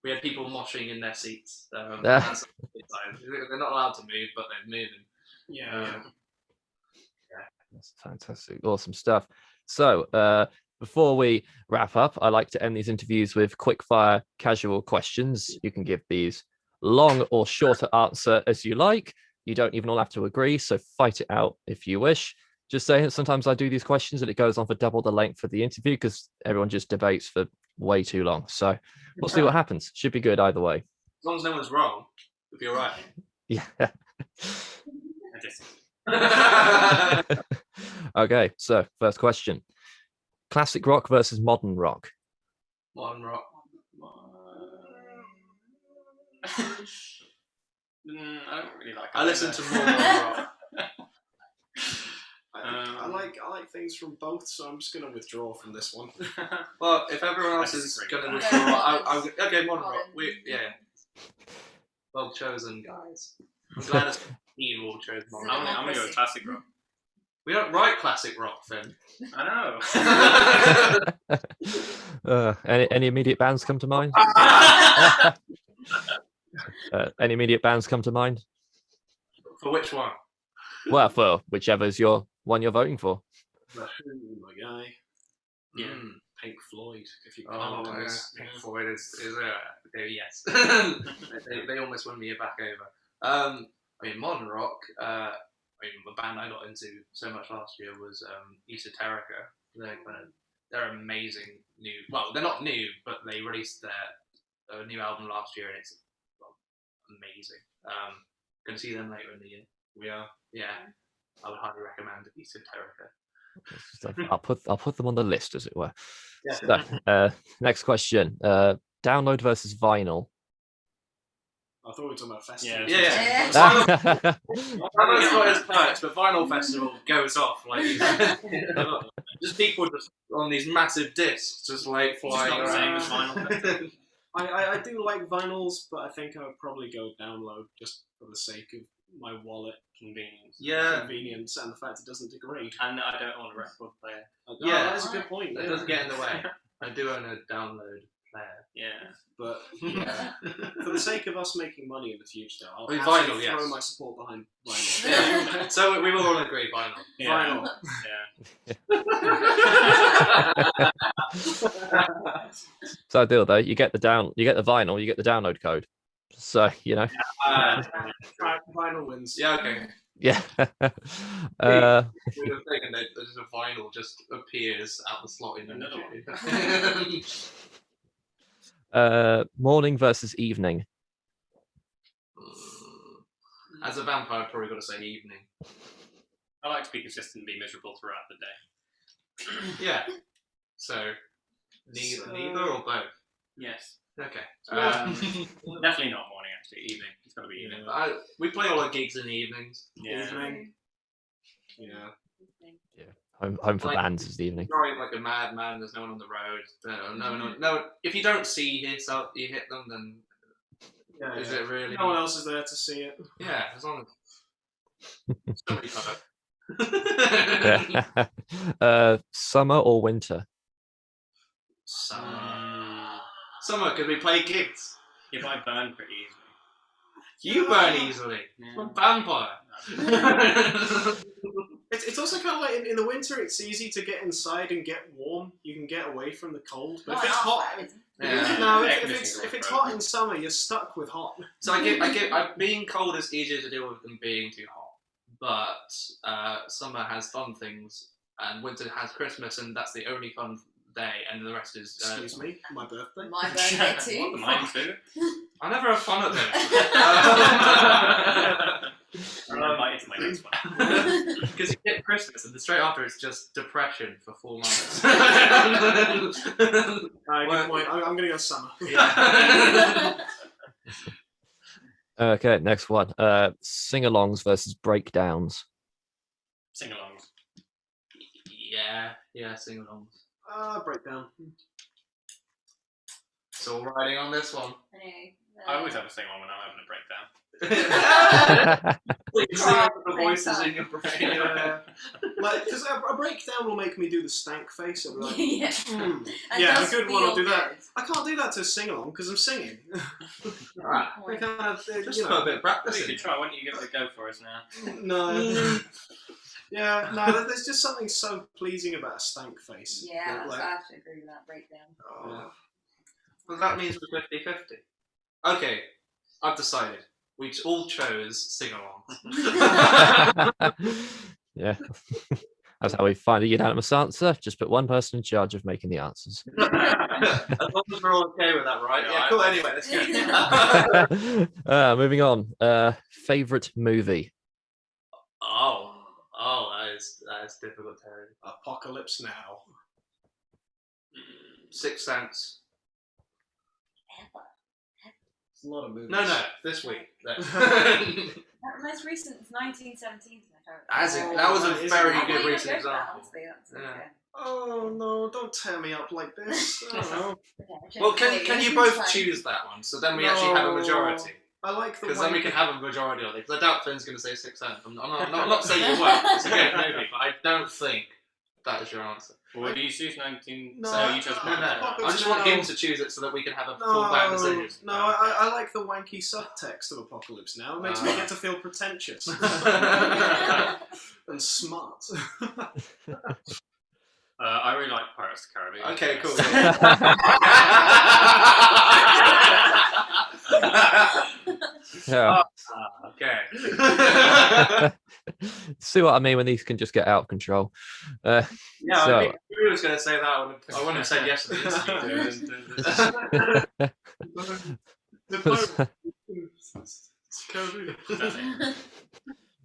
[SPEAKER 3] We had people moshing in their seats. That's they're not allowed to move, but they're moving.
[SPEAKER 2] Yeah.
[SPEAKER 1] That's fantastic. Awesome stuff. So before we wrap up, I like to end these interviews with quick fire casual questions. You can give these long or shorter answer as you like. You don't even all have to agree, so fight it out if you wish. Just saying, sometimes I do these questions and it goes on for double the length of the interview because everyone just debates for way too long. So we'll see what happens. Should be good either way.
[SPEAKER 3] As long as no one's wrong, it'll be all right.
[SPEAKER 1] Yeah.
[SPEAKER 5] I guess.
[SPEAKER 1] Okay, so first question. Classic rock versus modern rock.
[SPEAKER 3] Modern rock.
[SPEAKER 5] I don't really like.
[SPEAKER 3] I listen to more modern rock.
[SPEAKER 2] I like things from both, so I'm just going to withdraw from this one.
[SPEAKER 3] Well, if everyone else is going to withdraw, okay, modern rock. Well chosen, guys. I'm glad it's you all chose modern rock.
[SPEAKER 5] I'm gonna go with classic rock.
[SPEAKER 3] We don't write classic rock, Finn.
[SPEAKER 5] I know.
[SPEAKER 1] Any immediate bands come to mind? Any immediate bands come to mind?
[SPEAKER 3] For which one?
[SPEAKER 1] Well, for whichever's one you're voting for.
[SPEAKER 2] My guy.
[SPEAKER 5] Yeah.
[SPEAKER 2] Pink Floyd, if you
[SPEAKER 3] Oh,
[SPEAKER 2] count them
[SPEAKER 3] yeah.
[SPEAKER 2] as-
[SPEAKER 3] Pink Floyd is yes. they almost won me back over. I mean, modern rock. I mean, the band I got into so much last year was Esoterica. They're amazing new. Well, they're not new, but they released their new album last year, and it's amazing. Gonna see them later in the year.
[SPEAKER 2] We are.
[SPEAKER 3] Yeah, I would highly recommend Esoterica.
[SPEAKER 1] I'll put them on the list, as it were.
[SPEAKER 3] Yeah.
[SPEAKER 1] So, next question: download versus vinyl.
[SPEAKER 2] I thought we were talking about festivals.
[SPEAKER 3] Yeah.
[SPEAKER 1] Ah,
[SPEAKER 3] Vinyl got its perks, but Vinyl Festival goes off like just people just on these massive discs, just like flying
[SPEAKER 5] not the same
[SPEAKER 3] around.
[SPEAKER 5] as Vinyl.
[SPEAKER 2] I do like vinyls, but I think I would probably go download just for the sake of my wallet
[SPEAKER 5] Convenience.
[SPEAKER 2] convenience and the fact it doesn't degrade.
[SPEAKER 5] And I don't own a record player.
[SPEAKER 3] Yeah.
[SPEAKER 2] That is a good point.
[SPEAKER 3] It doesn't get in the way. I do own a download player.
[SPEAKER 5] Yeah.
[SPEAKER 2] But
[SPEAKER 3] Yeah.
[SPEAKER 2] for the sake of us making money in the future, I'll
[SPEAKER 3] I mean,
[SPEAKER 2] absolutely
[SPEAKER 3] vinyl,
[SPEAKER 2] throw
[SPEAKER 3] yes.
[SPEAKER 2] my support behind vinyl.
[SPEAKER 3] So we will all agree Vinyl.
[SPEAKER 2] Vinyl.
[SPEAKER 5] Yeah.
[SPEAKER 1] so ideal though. You get the vinyl, you get the download code. So
[SPEAKER 2] Vinyl wins.
[SPEAKER 3] Yeah, okay.
[SPEAKER 1] yeah.
[SPEAKER 3] We'd have taken that just a vinyl just appears out the slot in
[SPEAKER 5] Another
[SPEAKER 1] Morning versus evening.
[SPEAKER 3] As a vampire, I've probably got to say evening.
[SPEAKER 5] I like to be consistent and be miserable throughout the day.
[SPEAKER 3] Yeah. So, neither or both?
[SPEAKER 5] Yes.
[SPEAKER 3] Okay.
[SPEAKER 5] Definitely not morning, actually. Evening. It's got to be evening.
[SPEAKER 3] We play all our gigs in the evenings.
[SPEAKER 5] Yeah.
[SPEAKER 2] Evening. Yeah.
[SPEAKER 1] Home for
[SPEAKER 3] Like-
[SPEAKER 1] bands is the evening.
[SPEAKER 3] Driving like a madman, there's no one on the road. No. If you don't see you hit them, then
[SPEAKER 2] Yeah,
[SPEAKER 3] is
[SPEAKER 2] yeah.
[SPEAKER 3] it really?
[SPEAKER 2] No one else is there to see it.
[SPEAKER 3] Yeah, as long as somebody covered.
[SPEAKER 1] Yeah. Summer or winter?
[SPEAKER 3] Summer, because we play gigs.
[SPEAKER 5] Yeah, but I burn pretty easily.
[SPEAKER 3] You burn easily.
[SPEAKER 5] Yeah.
[SPEAKER 3] I'm a vampire.
[SPEAKER 2] It's also kind of like in the winter, it's easy to get inside and get warm. You can get away from the cold. But if it's hot,
[SPEAKER 3] Yeah.
[SPEAKER 2] no,
[SPEAKER 5] Air
[SPEAKER 2] if
[SPEAKER 5] conditioning
[SPEAKER 2] it's
[SPEAKER 5] will
[SPEAKER 2] hot in summer, you're stuck with hot.
[SPEAKER 3] So being cold is easier to deal with than being too hot. But summer has fun things, and winter has Christmas, and that's the only fun day, and the rest is.
[SPEAKER 2] Excuse me, my birthday.
[SPEAKER 4] My birthday too.
[SPEAKER 5] Mine too.
[SPEAKER 3] I never have fun at
[SPEAKER 5] I'm invited to my next one.
[SPEAKER 3] Because you get Christmas, and then straight after it's just depression for 4 months.
[SPEAKER 2] Good point. I'm gonna go summer.
[SPEAKER 3] Yeah.
[SPEAKER 1] Okay, next one. Sing-alongs versus breakdowns.
[SPEAKER 5] Sing-alongs.
[SPEAKER 3] Yeah, sing-alongs.
[SPEAKER 2] Breakdown.
[SPEAKER 3] So riding on this one.
[SPEAKER 5] I always have a sing-along when I'm having a breakdown.
[SPEAKER 3] The voices in your brain.
[SPEAKER 2] Yeah. Like, because a breakdown will make me do the stank face. I'll be like,
[SPEAKER 4] Yeah.
[SPEAKER 2] "Hmm."
[SPEAKER 4] And
[SPEAKER 2] Yeah,
[SPEAKER 4] does
[SPEAKER 2] a good one.
[SPEAKER 4] feel
[SPEAKER 2] I'll do that.
[SPEAKER 4] good.
[SPEAKER 2] I can't do that to sing along because I'm singing.
[SPEAKER 3] Right.
[SPEAKER 2] I kind of,
[SPEAKER 3] Just
[SPEAKER 2] you
[SPEAKER 3] put a
[SPEAKER 2] know,
[SPEAKER 3] bit of practice
[SPEAKER 5] You
[SPEAKER 3] in.
[SPEAKER 5] could try. Why don't you give it a go for us now?
[SPEAKER 2] no. Yeah, no. There's just something so pleasing about a stank face.
[SPEAKER 4] Yeah,
[SPEAKER 2] that, like,
[SPEAKER 4] I have to agree with that breakdown.
[SPEAKER 2] oh.
[SPEAKER 3] Well, that means we're 50-50. Okay, I've decided. We all chose sing-along.
[SPEAKER 1] Yeah. That's how we find a unanimous answer. Just put one person in charge of making the answers.
[SPEAKER 3] As long as we're all okay with that, right?
[SPEAKER 5] Yeah,
[SPEAKER 3] Yeah,
[SPEAKER 5] I-
[SPEAKER 3] cool. Anyway, let's go.
[SPEAKER 1] Moving on. Favorite movie.
[SPEAKER 3] That is difficult, Terry.
[SPEAKER 2] Apocalypse Now.
[SPEAKER 3] Sixth Sense.
[SPEAKER 2] It's a lot of movies.
[SPEAKER 3] No, this week.
[SPEAKER 4] That most recent is 1917.
[SPEAKER 3] That was a very
[SPEAKER 4] I
[SPEAKER 3] good
[SPEAKER 4] wouldn't
[SPEAKER 3] recent
[SPEAKER 4] go for that,
[SPEAKER 3] example.
[SPEAKER 4] honestly, that's
[SPEAKER 3] Yeah.
[SPEAKER 4] okay.
[SPEAKER 2] Oh no! Don't tear me up like this. Oh,
[SPEAKER 4] Okay,
[SPEAKER 3] Well,
[SPEAKER 4] okay,
[SPEAKER 3] can you
[SPEAKER 4] it's
[SPEAKER 3] both
[SPEAKER 4] fine.
[SPEAKER 3] choose that one? So then we actually have a majority.
[SPEAKER 2] I like the
[SPEAKER 3] Because
[SPEAKER 2] one.
[SPEAKER 3] then we can have a majority on it. Because I doubt Finn's going to say Sixth Sense. I'm not saying you won't. It's a great movie, but I don't think that is your answer.
[SPEAKER 5] Well, do you choose 19?
[SPEAKER 2] No,
[SPEAKER 5] So you chose
[SPEAKER 2] no,
[SPEAKER 3] No,
[SPEAKER 5] Breakdown.
[SPEAKER 3] I just want him to choose it so that we can have a full bang decision.
[SPEAKER 2] No, I like the wanky subtext of Apocalypse Now. It makes me get to feel pretentious and smart.
[SPEAKER 5] I really like Pirates of the Caribbean.
[SPEAKER 3] Okay, cool.
[SPEAKER 1] Yeah.
[SPEAKER 3] Okay.
[SPEAKER 1] See what I mean when these can just get out of control.
[SPEAKER 3] Yeah,
[SPEAKER 1] So-
[SPEAKER 3] I was going to say that. I wouldn't have said yes to the interview.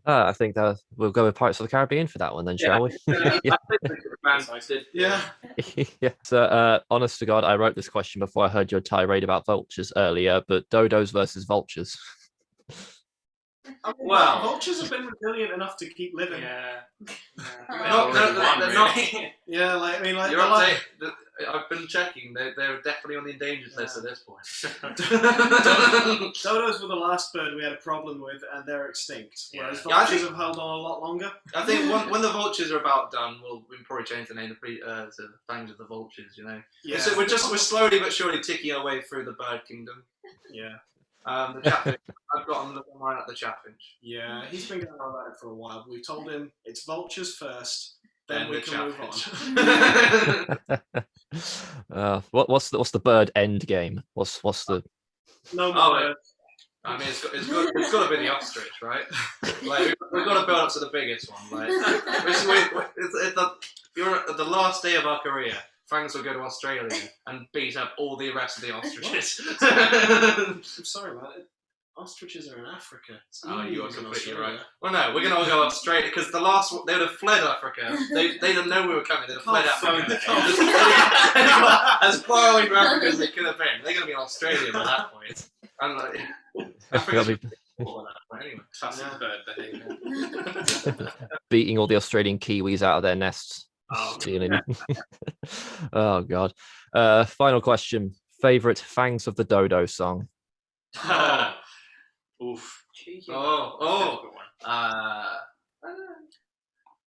[SPEAKER 1] I think that we'll go with Pirates of the Caribbean for that one then, shall we?
[SPEAKER 2] Yeah.
[SPEAKER 1] Yeah. So, honest to God, I wrote this question before I heard your tirade about vultures earlier, but dodos versus vultures.
[SPEAKER 2] I mean,
[SPEAKER 3] Well-
[SPEAKER 2] vultures have been resilient enough to keep living.
[SPEAKER 5] Yeah.
[SPEAKER 3] They're not.
[SPEAKER 2] Yeah, like I mean, like
[SPEAKER 3] You're
[SPEAKER 2] the
[SPEAKER 3] update. I've been checking. They're definitely on the endangered list at this point.
[SPEAKER 2] dodos were the last bird we had a problem with, and they're extinct. Whereas
[SPEAKER 3] Yeah, I
[SPEAKER 2] vultures
[SPEAKER 3] think-
[SPEAKER 2] have held on a lot longer.
[SPEAKER 3] I think when the vultures are about done, we'll probably change the name to Fangs of the Vultures. You know.
[SPEAKER 2] Yeah.
[SPEAKER 3] So we're slowly but surely ticking our way through the bird kingdom.
[SPEAKER 2] Yeah.
[SPEAKER 3] The chaffinch. I've got him looking right at the chaffinch.
[SPEAKER 2] Yeah, he's been going on about it for a while. We've told him it's vultures first, then
[SPEAKER 3] Then
[SPEAKER 2] we
[SPEAKER 3] the
[SPEAKER 2] can move
[SPEAKER 3] chaffinch.
[SPEAKER 2] on.
[SPEAKER 1] What's the bird end game? What's the
[SPEAKER 2] No
[SPEAKER 3] Oh,
[SPEAKER 2] more
[SPEAKER 3] wait.
[SPEAKER 2] birds.
[SPEAKER 3] I mean, it's got to be the ostrich, right? Like we've got to build up to the biggest one. Like you're at the last day of our career. Fangs will go to Australia and beat up all the rest of the ostriches.
[SPEAKER 2] I'm sorry, man. Ostriches are in Africa. It's
[SPEAKER 3] Oh, you are
[SPEAKER 2] easier than
[SPEAKER 3] completely
[SPEAKER 2] Australia.
[SPEAKER 3] right. Well, no, we're going to go Australia because the last one, they would have fled Africa. They didn't know we were coming. They'd have fled Africa. As far away from Africa as they could have been. They're going to be in Australia by that point. And like, Africa's
[SPEAKER 1] That'll
[SPEAKER 3] cool at that point anyway.
[SPEAKER 5] Classic bird behaviour.
[SPEAKER 1] beating all the Australian kiwis out of their nests?
[SPEAKER 3] Oh,
[SPEAKER 1] Stealing. Oh God. Final question. Favorite Fangs of the Dodo song?
[SPEAKER 5] Oof.
[SPEAKER 3] Oh.
[SPEAKER 5] Difficult one.
[SPEAKER 3] Uh,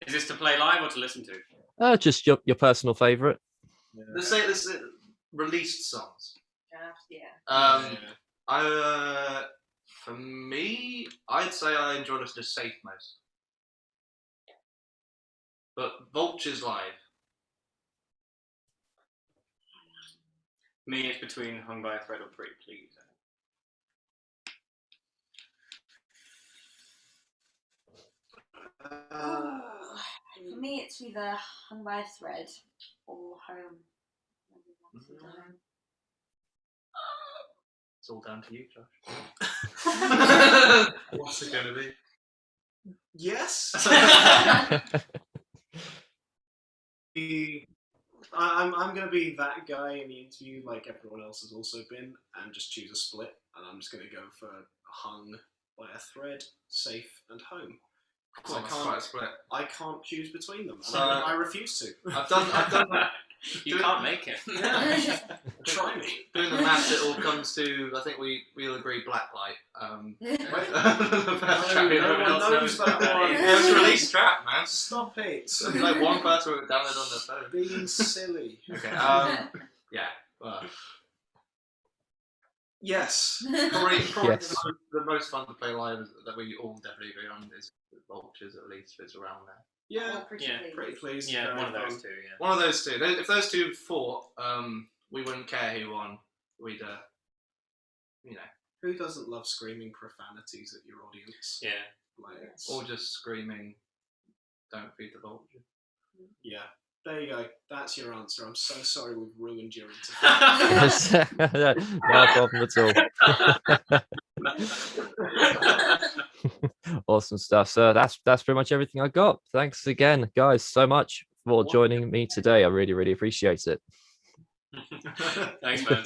[SPEAKER 5] Is this to play live or to listen to?
[SPEAKER 1] Just your personal favorite.
[SPEAKER 3] let's say released songs.
[SPEAKER 4] Yeah.
[SPEAKER 3] For me, I'd say I enjoy listening to Safe most. But Vultures live.
[SPEAKER 5] Me, it's between Hung by a Thread or Pretty Please.
[SPEAKER 4] For me, it's either Hung by a Thread or Home.
[SPEAKER 3] It's all down to you, Josh.
[SPEAKER 2] What's it going to be? Yes. I'm going to be that guy in the interview, like everyone else has also been, and just choose a split. And I'm just going to go for Hung by a Thread, Safe, and Home.
[SPEAKER 3] Oh, that's quite a split.
[SPEAKER 2] I can't choose between them.
[SPEAKER 3] So-
[SPEAKER 2] I refuse to.
[SPEAKER 3] I've done
[SPEAKER 5] You can't make it.
[SPEAKER 2] Yeah. Try me.
[SPEAKER 3] doing the maths. It all comes to I think we'll agree Blacklight.
[SPEAKER 2] Wait.
[SPEAKER 3] The first track
[SPEAKER 2] No
[SPEAKER 3] everyone
[SPEAKER 2] one
[SPEAKER 3] else
[SPEAKER 2] knows that one.
[SPEAKER 3] It was released track, man.
[SPEAKER 2] Stop it.
[SPEAKER 3] Like one person would download on their phone.
[SPEAKER 2] Being silly.
[SPEAKER 3] Okay. Yeah. Well,
[SPEAKER 2] Yes.
[SPEAKER 3] probably
[SPEAKER 1] Yes.
[SPEAKER 3] the most fun to play live that we all definitely agree on is the Vultures. At least if it's around there.
[SPEAKER 2] Yeah.
[SPEAKER 4] Pretty
[SPEAKER 5] Yeah,
[SPEAKER 4] Please.
[SPEAKER 2] Pretty pleased.
[SPEAKER 5] Yeah,
[SPEAKER 2] very
[SPEAKER 5] one of those
[SPEAKER 2] fun.
[SPEAKER 5] two, yeah.
[SPEAKER 3] One of those two. If those two fought, we wouldn't care who won. We'd,
[SPEAKER 2] Who doesn't love screaming profanities at your audience?
[SPEAKER 5] Yeah.
[SPEAKER 2] Like, it's-
[SPEAKER 3] or just screaming, "Don't feed the vulture."
[SPEAKER 2] yeah. There you go. That's your answer. I'm so sorry we've ruined your interview.
[SPEAKER 1] No problem at all. Awesome stuff. So that's pretty much everything I got. Thanks again, guys, so much for joining me today. I really, really appreciate it.
[SPEAKER 5] Thanks, man.